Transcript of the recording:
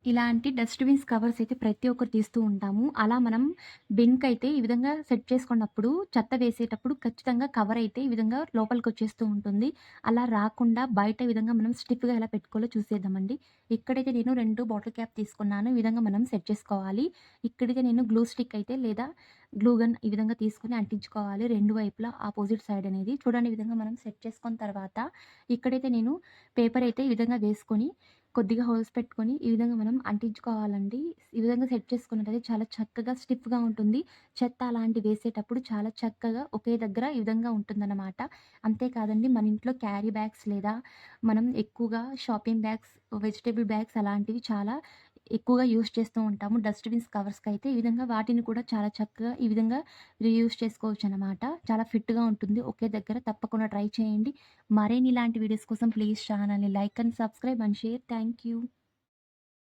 ఇలాంటి dustbins covers అయితే ప్రతి ఒక్కరు తీస్తూ ఉంటాము. అలా మనం బిన్‌కైతే ఈ విధంగా సెట్ చేసుకున్నప్పుడు చెత్త వేసేటప్పుడు ఖచ్చితంగా కవర్ అయితే ఈ విధంగా లోపలికొచ్చేస్తూ ఉంటుంది. అలా రాకుండా బయట ఈ విధంగా మనం స్టిఫ్‌గా ఎలా పెట్టుకోవాలో చూసేద్దామండి. ఇక్కడైతే నేను 2 బాటిల్ క్యాప్ తీసుకున్నాను. ఈ విధంగా మనం సెట్ చేసుకోవాలి. ఇక్కడైతే నేను గ్లూ స్టిక్ అయితే లేదా గ్లూ గన్ ఈ విధంగా తీసుకొని అంటించుకోవాలి. 2 వైపులా ఆపోజిట్ సైడ్ అనేది. చూడండి ఈ విధంగా మనం సెట్ చేసుకున్న తర్వాత ఇక్కడైతే నేను పేపర్ అయితే ఈ విధంగా వేసుకొని కొద్దిగా హోల్స్ పెట్టుకొని ఈ విధంగా మనం అంటించుకోవాలండి. ఈ విధంగా సెట్ చేసుకున్నట్టయితే చాలా చక్కగా స్టిఫ్‌గా ఉంటుంది. చెత్త అలాంటివి వేసేటప్పుడు చాలా చక్కగా ఒకే దగ్గర ఈ విధంగా ఉంటుందన్నమాట. అంతే కాదండి మన ఇంట్లో క్యారీ బ్యాగ్స్ లేదా మనం ఎక్కువగా షాపింగ్ బ్యాగ్స్, వెజిటబుల్ బ్యాగ్స్ అలాంటివి చాలా ఎక్కువగా యూజ్ చేస్తూ ఉంటాము. డస్ట్‌బిన్స్ కవర్స్‌కైతే ఈ విధంగా వాటిని కూడా చాలా చక్కగా ఈ విధంగా రీయూజ్ చేసుకోవచ్చనమాట. చాలా ఫిట్‌గా ఉంటుంది. ఒకే దగ్గర తప్పకుండా ట్రై చేయండి. మరిన్ని ఇలాంటి వీడియోస్ కోసం ప్లీజ్ ఛానల్‌ని like and subscribe and share. Thank you.